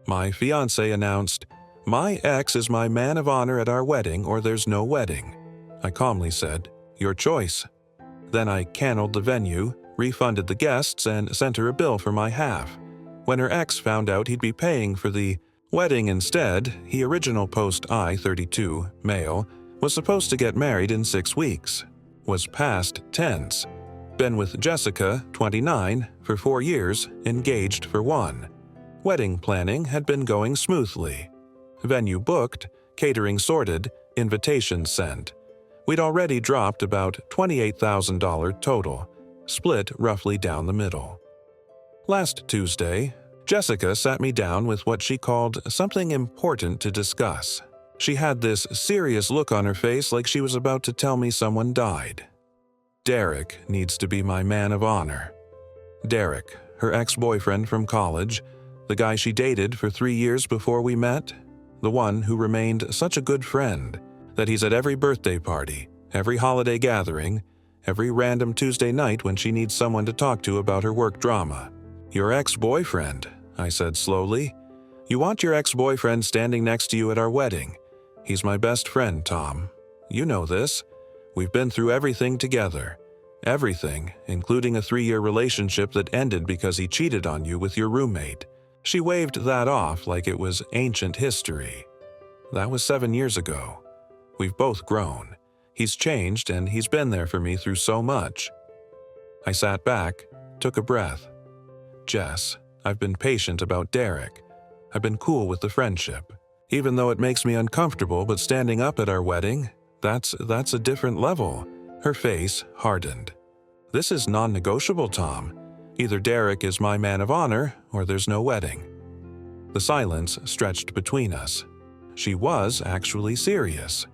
My fiancé announced, "My ex is my man of honor at our wedding or there's no wedding." I calmly said, "Your choice." Then I canceled the venue, refunded the guests, and sent her a bill for my half. When her ex found out he'd be paying for the wedding instead, he original post I-32, male, was supposed to get married in 6 weeks. Was past tense. Been with Jessica, 29, for 4 years, engaged for 1. Wedding planning had been going smoothly. Venue booked, catering sorted, invitations sent. We'd already dropped about $28,000 total, split roughly down the middle. Last Tuesday, Jessica sat me down with what she called something important to discuss. She had this serious look on her face like she was about to tell me someone died. Derek needs to be my man of honor. Derek, her ex-boyfriend from college, the guy she dated for 3 years before we met, the one who remained such a good friend that he's at every birthday party, every holiday gathering, every random Tuesday night when she needs someone to talk to about her work drama. Your ex-boyfriend, I said slowly. You want your ex-boyfriend standing next to you at our wedding. He's my best friend, Tom. You know this. We've been through everything together. Everything, including a 3-year relationship that ended because he cheated on you with your roommate. She waved that off like it was ancient history. That was 7 years ago. We've both grown. He's changed and he's been there for me through so much. I sat back, took a breath. Jess, I've been patient about Derek. I've been cool with the friendship. Even though it makes me uncomfortable, but standing up at our wedding, that's a different level. Her face hardened. This is non-negotiable, Tom. Either Derek is my man of honor, or there's no wedding. The silence stretched between us. She was actually serious.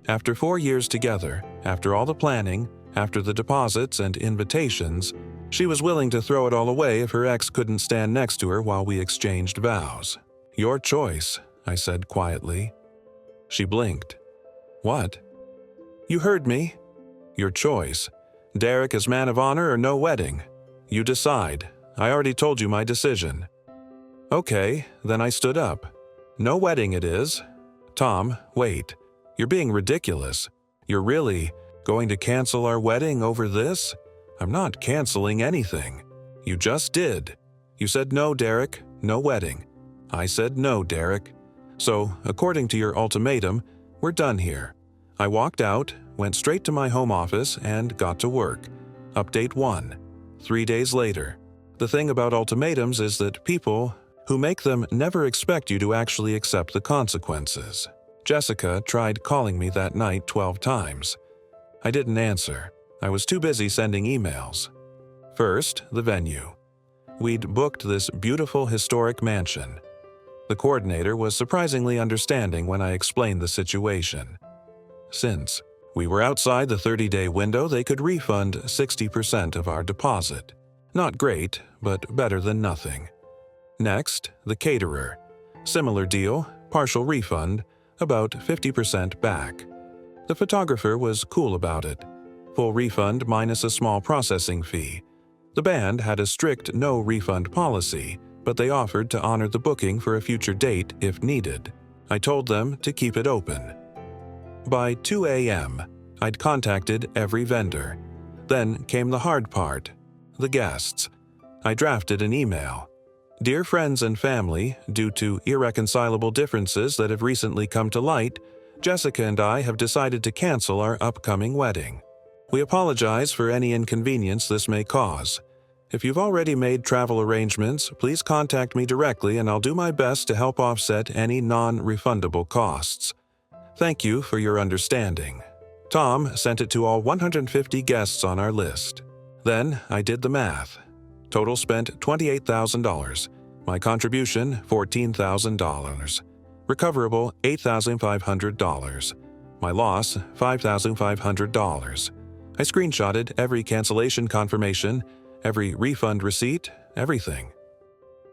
After 4 years together, after all the planning, after the deposits and invitations, she was willing to throw it all away if her ex couldn't stand next to her while we exchanged vows. Your choice, I said quietly. She blinked. What? You heard me. Your choice. Derek is man of honor or no wedding. You decide. I already told you my decision. Okay, then I stood up. No wedding it is. Tom, wait. You're being ridiculous. You're really going to cancel our wedding over this? I'm not canceling anything. You just did. You said no, Derek, no wedding. I said no, Derek. So, according to your ultimatum, we're done here. I walked out, went straight to my home office, and got to work. Update 1. 3 days later. The thing about ultimatums is that people who make them never expect you to actually accept the consequences. Jessica tried calling me that night 12 times. I didn't answer. I was too busy sending emails. First, the venue. We'd booked this beautiful historic mansion. The coordinator was surprisingly understanding when I explained the situation. Since we were outside the 30-day window, they could refund 60% of our deposit. Not great, but better than nothing. Next, the caterer. Similar deal, partial refund, about 50% back. The photographer was cool about it. Full refund minus a small processing fee. The band had a strict no refund policy, but they offered to honor the booking for a future date if needed. I told them to keep it open. By 2 a.m., I'd contacted every vendor. Then came the hard part, the guests. I drafted an email. Dear friends and family, due to irreconcilable differences that have recently come to light, Jessica and I have decided to cancel our upcoming wedding. We apologize for any inconvenience this may cause. If you've already made travel arrangements, please contact me directly and I'll do my best to help offset any non-refundable costs. Thank you for your understanding. Tom sent it to all 150 guests on our list. Then I did the math. Total spent $28,000. My contribution, $14,000. Recoverable, $8,500. My loss, $5,500. I screenshotted every cancellation confirmation, every refund receipt, everything.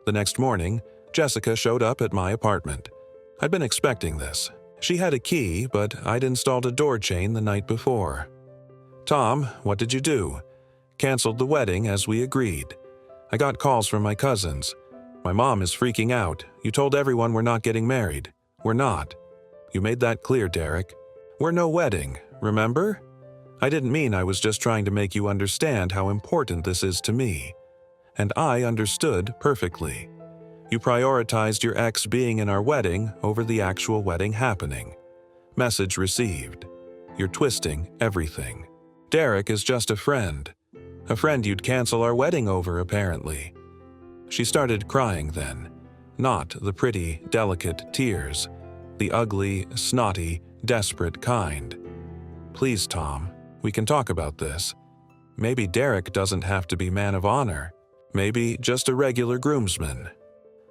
The next morning, Jessica showed up at my apartment. I'd been expecting this. She had a key, but I'd installed a door chain the night before. Tom, what did you do? Canceled the wedding as we agreed. I got calls from my cousins. My mom is freaking out. You told everyone we're not getting married. We're not. You made that clear, Derek. We're no wedding, remember? I didn't mean I was just trying to make you understand how important this is to me. And I understood perfectly. You prioritized your ex being in our wedding over the actual wedding happening. Message received. You're twisting everything. Derek is just a friend. A friend you'd cancel our wedding over, apparently. She started crying then. Not the pretty, delicate tears. The ugly, snotty, desperate kind. Please, Tom, we can talk about this. Maybe Derek doesn't have to be man of honor. Maybe just a regular groomsman.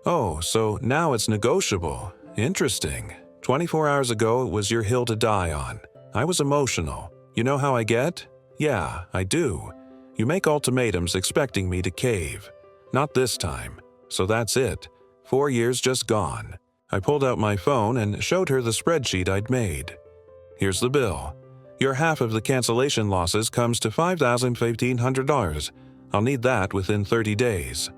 Oh, so now it's negotiable. Interesting. 24 hours ago, it was your hill to die on. I was emotional. You know how I get? Yeah, I do. You make ultimatums expecting me to cave. Not this time. So that's it. 4 years just gone. I pulled out my phone and showed her the spreadsheet I'd made. Here's the bill. Your half of the cancellation losses comes to $5,100. I'll need that within 30 days.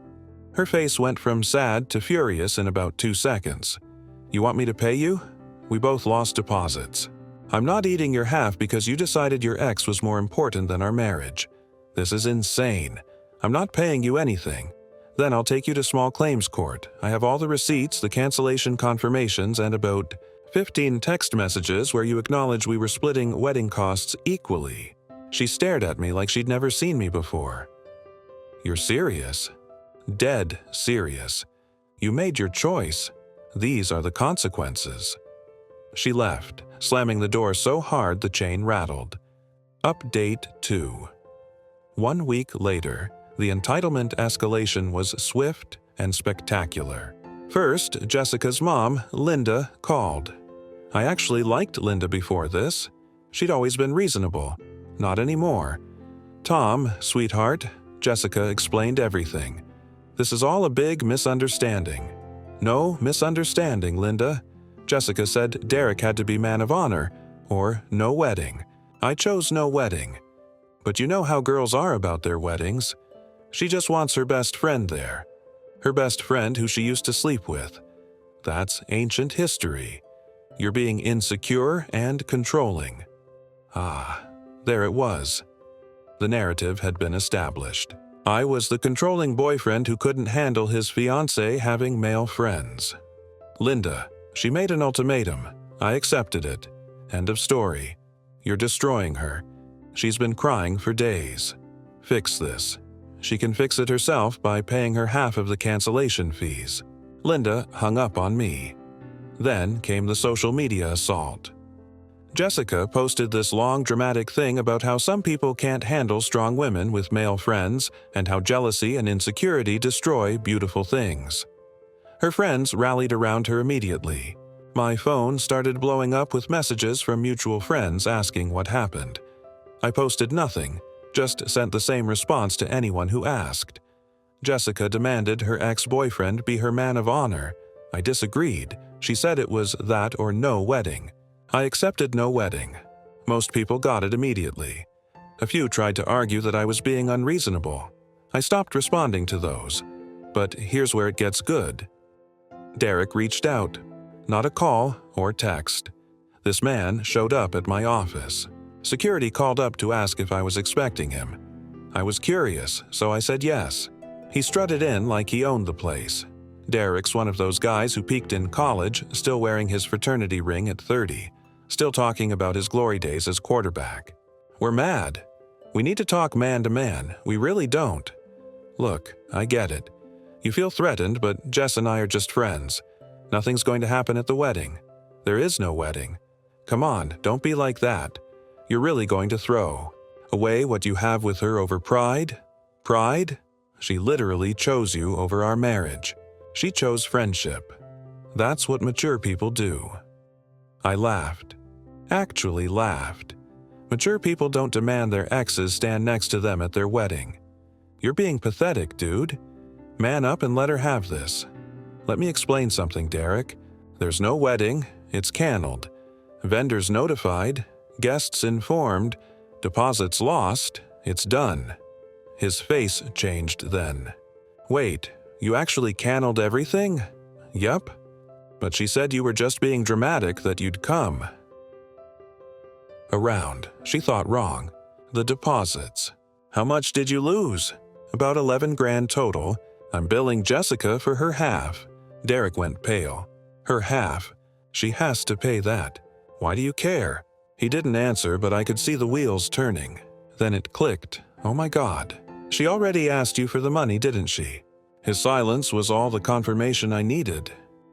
Her face went from sad to furious in about 2 seconds. You want me to pay you? We both lost deposits. I'm not eating your half because you decided your ex was more important than our marriage. This is insane. I'm not paying you anything. Then I'll take you to small claims court. I have all the receipts, the cancellation confirmations, and about 15 text messages where you acknowledge we were splitting wedding costs equally. She stared at me like she'd never seen me before. You're serious? Dead serious. You made your choice. These are the consequences. She left, slamming the door so hard the chain rattled. Update 2. 1 week later, the entitlement escalation was swift and spectacular. First, Jessica's mom, Linda, called. I actually liked Linda before this. She'd always been reasonable. Not anymore. Tom, sweetheart, Jessica explained everything. This is all a big misunderstanding. No misunderstanding, Linda. Jessica said Derek had to be man of honor, or no wedding. I chose no wedding. But you know how girls are about their weddings. She just wants her best friend there. Her best friend who she used to sleep with. That's ancient history. You're being insecure and controlling. Ah, there it was. The narrative had been established. I was the controlling boyfriend who couldn't handle his fiancée having male friends. Linda, she made an ultimatum. I accepted it. End of story. You're destroying her. She's been crying for days. Fix this. She can fix it herself by paying her half of the cancellation fees. Linda hung up on me. Then came the social media assault. Jessica posted this long dramatic thing about how some people can't handle strong women with male friends and how jealousy and insecurity destroy beautiful things. Her friends rallied around her immediately. My phone started blowing up with messages from mutual friends asking what happened. I posted nothing, just sent the same response to anyone who asked. Jessica demanded her ex-boyfriend be her man of honor. I disagreed. She said it was that or no wedding. I accepted no wedding. Most people got it immediately. A few tried to argue that I was being unreasonable. I stopped responding to those. But here's where it gets good. Derek reached out. Not a call or text. This man showed up at my office. Security called up to ask if I was expecting him. I was curious, so I said yes. He strutted in like he owned the place. Derek's one of those guys who peaked in college, still wearing his fraternity ring at 30, still talking about his glory days as quarterback. We're mad. We need to talk man to man. We really don't. Look, I get it. You feel threatened, but Jess and I are just friends. Nothing's going to happen at the wedding. There is no wedding. Come on, don't be like that. You're really going to throw away what you have with her over pride? Pride? She literally chose you over our marriage. She chose friendship. That's what mature people do. I laughed. Actually laughed. Mature people don't demand their exes stand next to them at their wedding. You're being pathetic, dude. Man up and let her have this. Let me explain something, Derek. There's no wedding. It's canceled. Vendors notified. Guests informed. Deposits lost. It's done. His face changed then. Wait, You actually canned everything? Yep. But she said you were just being dramatic that you'd come. Around. She thought wrong. The deposits. How much did you lose? About 11 grand total. I'm billing Jessica for her half. Derek went pale. Her half. She has to pay that. Why do you care? He didn't answer, but I could see the wheels turning. Then it clicked. Oh my God. She already asked you for the money, didn't she? His silence was all the confirmation I needed.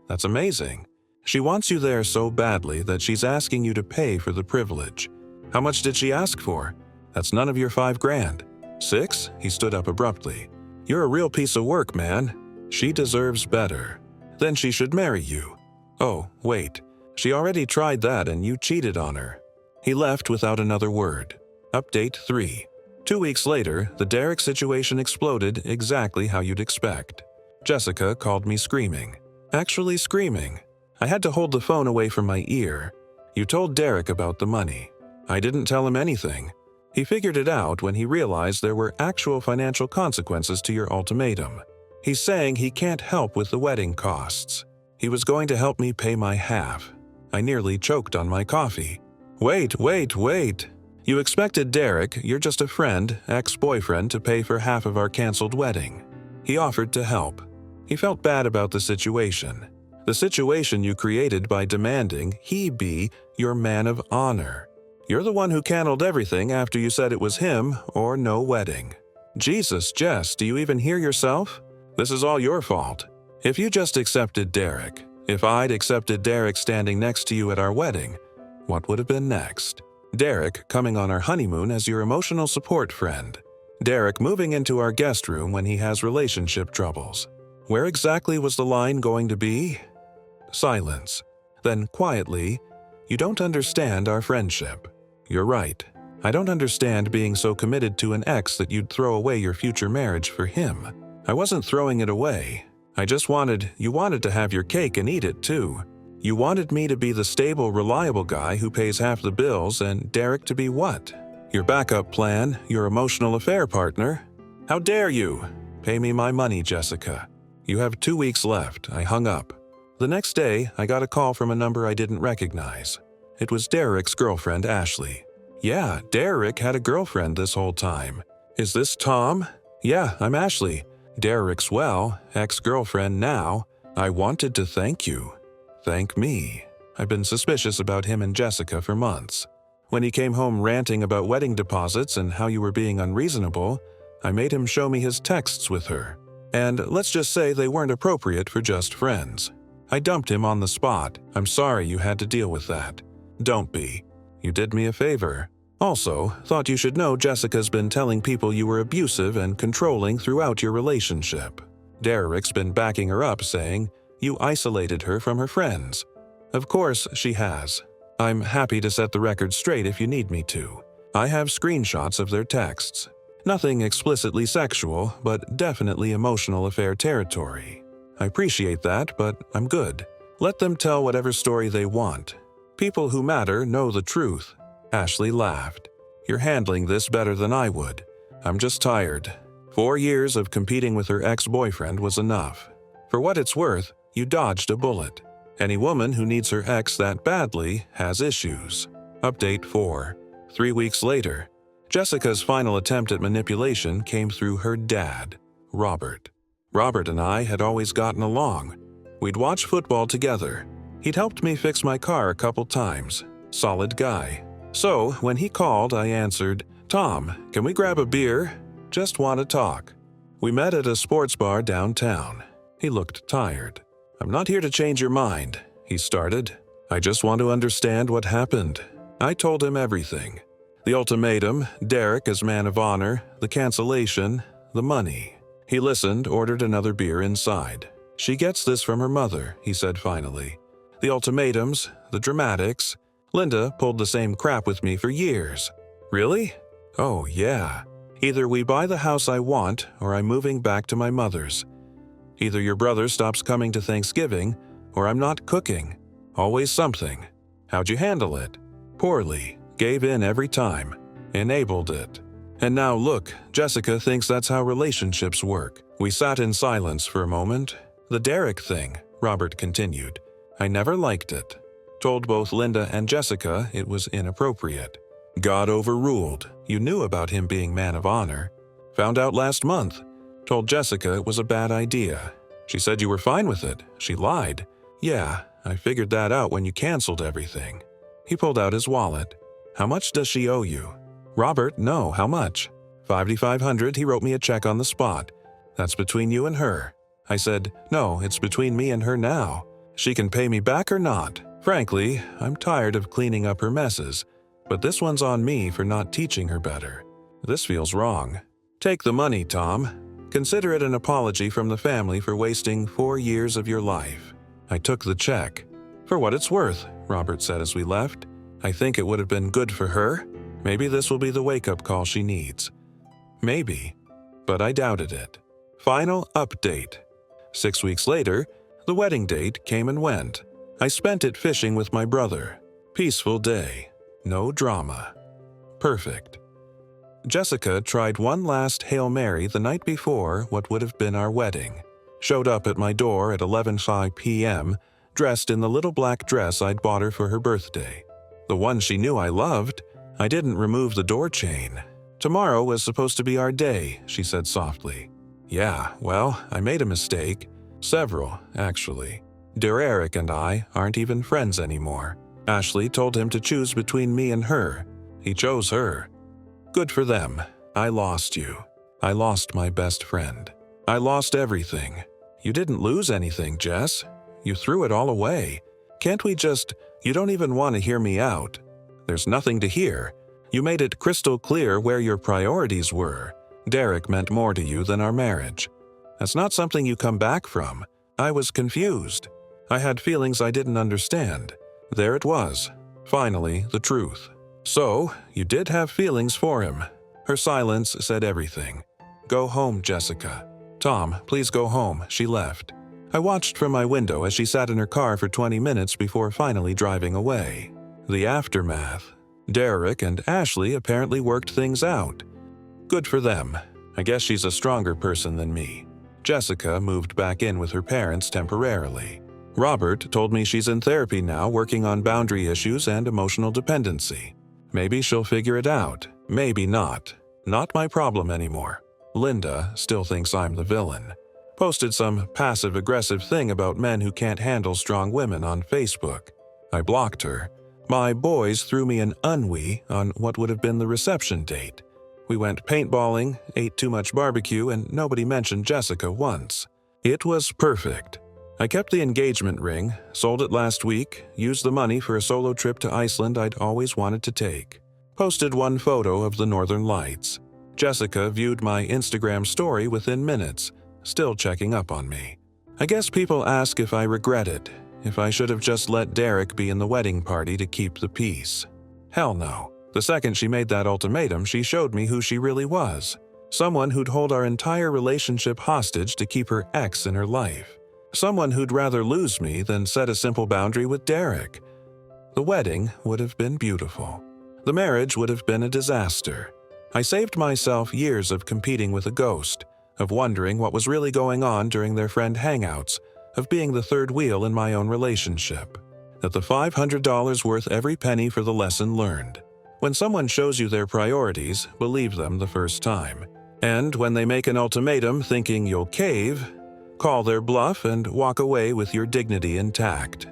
That's amazing. She wants you there so badly that she's asking you to pay for the privilege. How much did she ask for? That's none of your 5 grand. 6? He stood up abruptly. You're a real piece of work, man. She deserves better. Then she should marry you. Oh, wait. She already tried that and you cheated on her. He left without another word. Update 3. 2 weeks later, the Derek situation exploded exactly how you'd expect. Jessica called me screaming. Actually screaming. I had to hold the phone away from my ear. You told Derek about the money. I didn't tell him anything. He figured it out when he realized there were actual financial consequences to your ultimatum. He's saying he can't help with the wedding costs. He was going to help me pay my half. I nearly choked on my coffee. Wait. You expected Derek, you're just a friend, ex-boyfriend, to pay for half of our canceled wedding. He offered to help. He felt bad about the situation. The situation you created by demanding he be your man of honor. You're the one who canceled everything after you said it was him or no wedding. Jesus, Jess, do you even hear yourself? This is all your fault. If you just accepted Derek, if I'd accepted Derek standing next to you at our wedding, what would have been next? Derek coming on our honeymoon as your emotional support friend. Derek moving into our guest room when he has relationship troubles. Where exactly was the line going to be? Silence. Then quietly, you don't understand our friendship. You're right. I don't understand being so committed to an ex that you'd throw away your future marriage for him. I wasn't throwing it away. I just you wanted to have your cake and eat it too. You wanted me to be the stable, reliable guy who pays half the bills and Derek to be what? Your backup plan, your emotional affair partner? How dare you? Pay me my money, Jessica. You have 2 weeks left. I hung up. The next day, I got a call from a number I didn't recognize. It was Derek's girlfriend, Ashley. Yeah, Derek had a girlfriend this whole time. Is this Tom? Yeah, I'm Ashley. Derek's ex-girlfriend now. I wanted to thank you. Thank me. I've been suspicious about him and Jessica for months. When he came home ranting about wedding deposits and how you were being unreasonable, I made him show me his texts with her. And let's just say they weren't appropriate for just friends. I dumped him on the spot. I'm sorry you had to deal with that. Don't be. You did me a favor. Also, thought you should know Jessica's been telling people you were abusive and controlling throughout your relationship. Derek's been backing her up, saying you isolated her from her friends. Of course she has. I'm happy to set the record straight if you need me to. I have screenshots of their texts. Nothing explicitly sexual, but definitely emotional affair territory. I appreciate that, but I'm good. Let them tell whatever story they want. People who matter know the truth. Ashley laughed. You're handling this better than I would. I'm just tired. 4 years of competing with her ex-boyfriend was enough. For what it's worth, you dodged a bullet. Any woman who needs her ex that badly has issues. Update 4. 3 weeks later, Jessica's final attempt at manipulation came through her dad, Robert. Robert and I had always gotten along. We'd watch football together. He'd helped me fix my car a couple times. Solid guy. So, when he called, I answered, Tom, can we grab a beer? Just want to talk. We met at a sports bar downtown. He looked tired. I'm not here to change your mind, he started. I just want to understand what happened. I told him everything. The ultimatum, Derek as man of honor, the cancellation, the money. He listened, ordered another beer inside. She gets this from her mother, he said finally. The ultimatums, the dramatics. Linda pulled the same crap with me for years. Really? Oh, yeah. Either we buy the house I want, or I'm moving back to my mother's. Either your brother stops coming to Thanksgiving, or I'm not cooking. Always something. How'd you handle it? Poorly. Gave in every time. Enabled it. And now look, Jessica thinks that's how relationships work. We sat in silence for a moment. The Derek thing, Robert continued. I never liked it. Told both Linda and Jessica it was inappropriate. Got overruled. You knew about him being man of honor. Found out last month. Told Jessica it was a bad idea. She said you were fine with it. She lied. Yeah, I figured that out when you canceled everything. He pulled out his wallet. How much does she owe you? Robert, no, how much? $5,500. He wrote me a check on the spot. That's between you and her. I said, no, it's between me and her now. She can pay me back or not. Frankly, I'm tired of cleaning up her messes, but this one's on me for not teaching her better. This feels wrong. Take the money, Tom. Consider it an apology from the family for wasting 4 years of your life. I took the check. For what it's worth, Robert said as we left. I think it would have been good for her. Maybe this will be the wake-up call she needs. Maybe, but I doubted it. Final update. 6 weeks later, the wedding date came and went. I spent it fishing with my brother. Peaceful day. No drama. Perfect. Jessica tried one last Hail Mary the night before what would have been our wedding. Showed up at my door at 11:05 p.m., dressed in the little black dress I'd bought her for her birthday. The one she knew I loved. I didn't remove the door chain. Tomorrow was supposed to be our day, she said softly. Yeah, well, I made a mistake. Several, actually. Derek and I aren't even friends anymore. Ashley told him to choose between me and her. He chose her. Good for them. I lost you. I lost my best friend. I lost everything. You didn't lose anything, Jess. You threw it all away. Can't we just... You don't even want to hear me out. There's nothing to hear. You made it crystal clear where your priorities were. Derek meant more to you than our marriage. That's not something you come back from. I was confused. I had feelings I didn't understand. There it was. Finally, the truth. So, you did have feelings for him. Her silence said everything. Go home, Jessica. Tom, please go home. She left. I watched from my window as she sat in her car for 20 minutes before finally driving away. The aftermath. Derek and Ashley apparently worked things out. Good for them. I guess she's a stronger person than me. Jessica moved back in with her parents temporarily. Robert told me she's in therapy now, working on boundary issues and emotional dependency. Maybe she'll figure it out. Maybe not. Not my problem anymore. Linda still thinks I'm the villain. Posted some passive-aggressive thing about men who can't handle strong women on Facebook. I blocked her. My boys threw me an unwee on what would have been the reception date. We went paintballing, ate too much barbecue, and nobody mentioned Jessica once. It was perfect. I kept the engagement ring, sold it last week, used the money for a solo trip to Iceland I'd always wanted to take. Posted one photo of the Northern Lights. Jessica viewed my Instagram story within minutes, still checking up on me. I guess people ask if I regret it, if I should have just let Derek be in the wedding party to keep the peace. Hell no. The second she made that ultimatum, she showed me who she really was. Someone who'd hold our entire relationship hostage to keep her ex in her life. Someone who'd rather lose me than set a simple boundary with Derek. The wedding would have been beautiful. The marriage would have been a disaster. I saved myself years of competing with a ghost, of wondering what was really going on during their friend hangouts, of being the third wheel in my own relationship. That the $500 worth every penny for the lesson learned. When someone shows you their priorities, believe them the first time. And when they make an ultimatum thinking you'll cave, call their bluff and walk away with your dignity intact.